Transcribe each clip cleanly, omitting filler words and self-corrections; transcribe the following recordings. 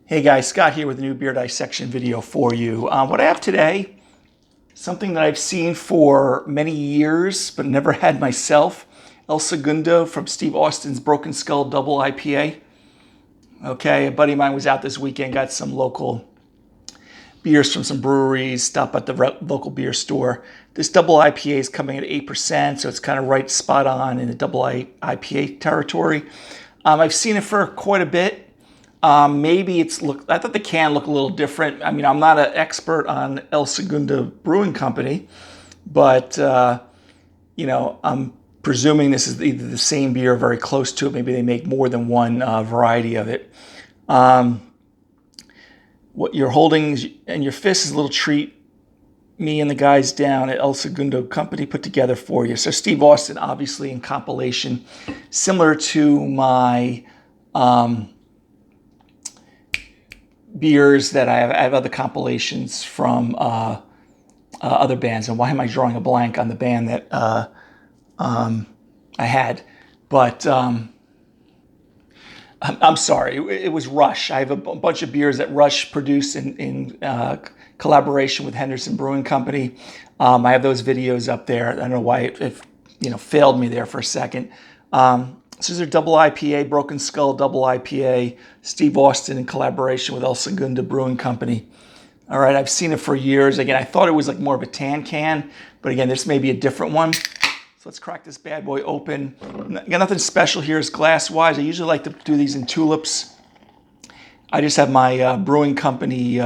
Hey guys, Scott here with a new beer dissection video for you. What I have today, something that I've seen for many years but never had myself. El Segundo from Steve Austin's Broken Skull Double IPA. Okay, a buddy of mine was out this weekend, got some local beers from some breweries, stopped at the local beer store. This double IPA is coming at 8%, so it's kind of right spot on in the double IPA territory. I've seen it for quite a bit. Maybe I thought the can looked a little different. I mean, I'm not an expert on El Segundo Brewing Company, but, I'm presuming this is either the same beer or very close to it. Maybe they make more than one variety of it. What you're holding in your fist is a little treat me and the guys down at El Segundo Company put together for you. So Steve Austin, obviously in compilation, similar to my beers that I have other compilations from other bands. And why am I drawing a blank on the band that I had? But I'm sorry, it was Rush. I have a bunch of beers that Rush produced in collaboration with Henderson Brewing Company. I have those videos up there. I don't know why it failed me there for a second. This is a double IPA, Broken Skull double IPA, Steve Austin in collaboration with El Segundo Brewing Company. All right, I've seen it for years. Again, I thought it was like more of a tan can, but again, this may be a different one. So let's crack this bad boy open. Got nothing special here is glass-wise. I usually like to do these in tulips. I just have my brewing company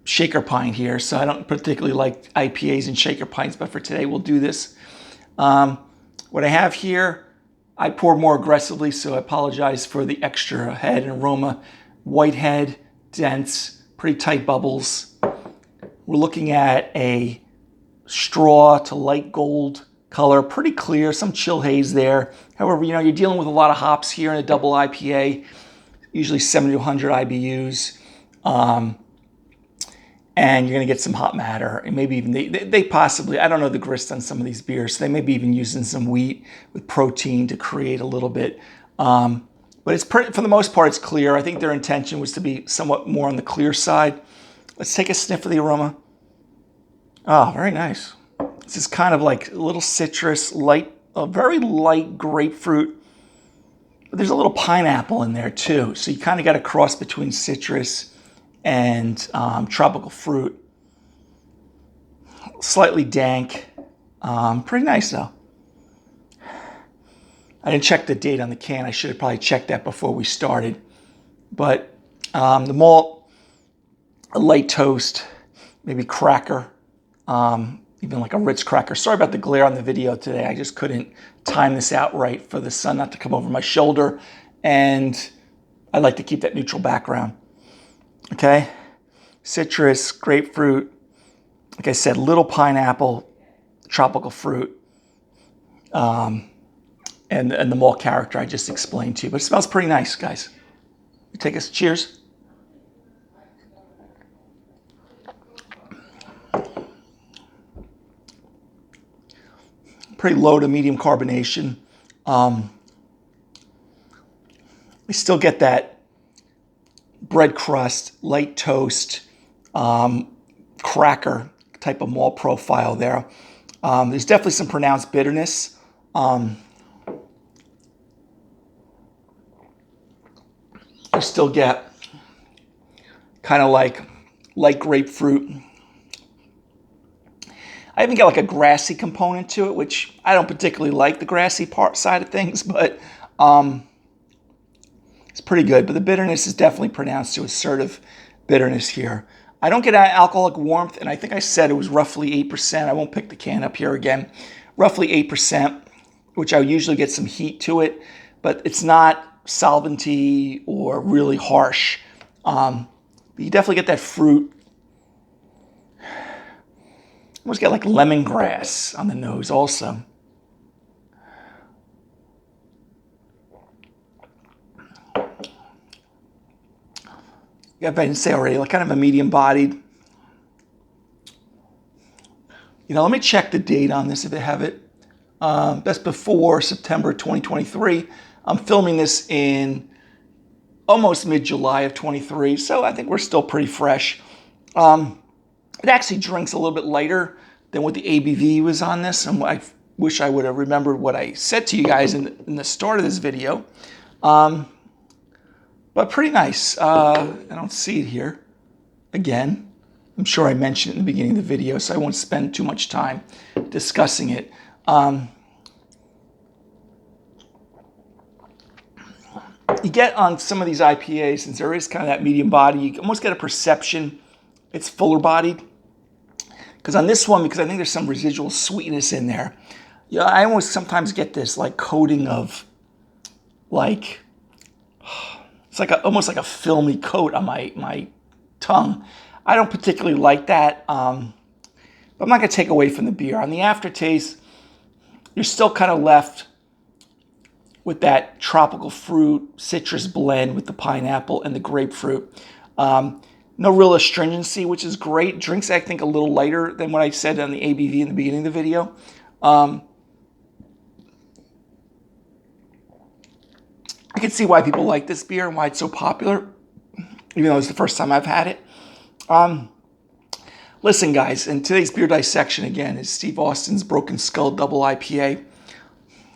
shaker pint here, so I don't particularly like IPAs and shaker pints, but for today we'll do this. What I have here, I pour more aggressively, so I apologize for the extra head and aroma. White head, dense, pretty tight bubbles. We're looking at a straw to light gold color, pretty clear, some chill haze there. However, you're dealing with a lot of hops here in a double IPA, usually 70 to 100 IBUs. And you're going to get some hop matter, and maybe even they possibly, I don't know the grist on some of these beers, so they may be even using some wheat with protein to create a little bit. But it's for the most part, it's clear. I think their intention was to be somewhat more on the clear side. Let's take a sniff of the aroma. Oh, very nice. This is kind of like a little citrus, a very light grapefruit. But there's a little pineapple in there too, so you kind of got a cross between citrus and tropical fruit. Slightly dank. Pretty nice though. I didn't check the date on the can. I should have probably checked that before we started. But the malt, a light toast, maybe cracker, even like a Ritz cracker. Sorry about the glare on the video today. I just couldn't time this out right for the sun not to come over my shoulder. And I like to keep that neutral background. Okay, citrus, grapefruit, like I said, little pineapple, tropical fruit, and the malt character I just explained to you. But it smells pretty nice, guys. Take us, cheers. Pretty low to medium carbonation. We still get that bread crust, light toast, cracker type of malt profile there. There's definitely some pronounced bitterness. You still get kind of like light grapefruit. I even get like a grassy component to it, which I don't particularly like the grassy side of things, but it's pretty good. But the bitterness is definitely pronounced to assertive bitterness here. I don't get alcoholic warmth, and I think I said it was roughly 8%. I won't pick the can up here again. Roughly 8%, which I usually get some heat to it, but it's not solventy or really harsh. But you definitely get that fruit. Almost get like lemongrass on the nose also. Yeah, if I didn't say already, like kind of a medium-bodied. Let me check the date on this if I have it. That's before September 2023. I'm filming this in almost mid-July of 23, so I think we're still pretty fresh. It actually drinks a little bit lighter than what the ABV was on this, and I wish I would have remembered what I said to you guys in the start of this video. But pretty nice. I don't see it here. Again, I'm sure I mentioned it in the beginning of the video, so I won't spend too much time discussing it. You get on some of these IPAs, since there is kind of that medium body, you almost get a perception it's fuller bodied. Because on this one, because I think there's some residual sweetness in there, yeah, I almost sometimes get this like coating of like, it's like almost like a filmy coat on my tongue. I don't particularly like that, but I'm not going to take away from the beer. On the aftertaste, you're still kind of left with that tropical fruit, citrus blend with the pineapple and the grapefruit. No real astringency, which is great. Drinks, I think, a little lighter than what I said on the ABV in the beginning of the video. I can see why people like this beer and why it's so popular, even though it's the first time I've had it. Listen, guys, and today's beer dissection, again, is Steve Austin's Broken Skull Double IPA.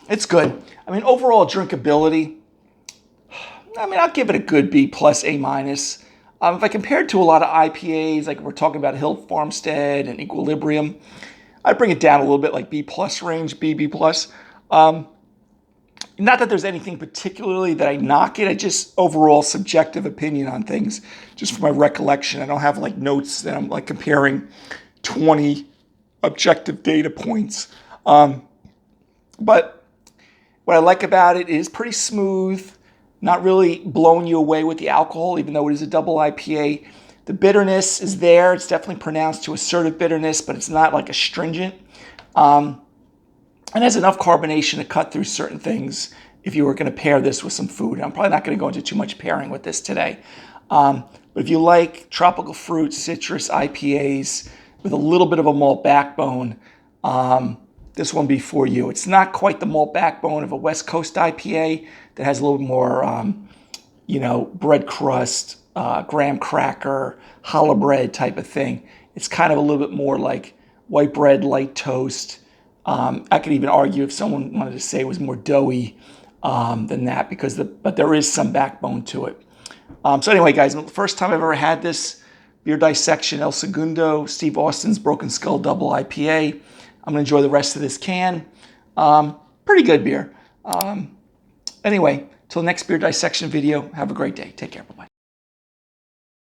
It's good. I mean, overall drinkability, I mean, I'll give it a good B plus, A minus. If I compare it to a lot of IPAs, like we're talking about Hill Farmstead and Equilibrium, I'd bring it down a little bit, like B plus range, B plus. Not that there's anything particularly that I knock it, I just overall subjective opinion on things, just from my recollection. I don't have like notes that I'm like comparing 20 objective data points. But what I like about it is pretty smooth, not really blowing you away with the alcohol, even though it is a double IPA. The bitterness is there. It's definitely pronounced to assertive bitterness, but it's not like astringent. And has enough carbonation to cut through certain things if you were going to pair this with some food. I'm probably not going to go into too much pairing with this today. But if you like tropical fruit, citrus IPAs with a little bit of a malt backbone, this one be for you. It's not quite the malt backbone of a West Coast IPA that has a little more, bread crust, graham cracker, challah bread type of thing. It's kind of a little bit more like white bread, light toast. I could even argue if someone wanted to say it was more doughy than that, but there is some backbone to it. So anyway, guys, the first time I've ever had this beer dissection, El Segundo, Steve Austin's Broken Skull Double IPA. I'm going to enjoy the rest of this can. Pretty good beer. Anyway, till next beer dissection video, have a great day. Take care. Bye-bye.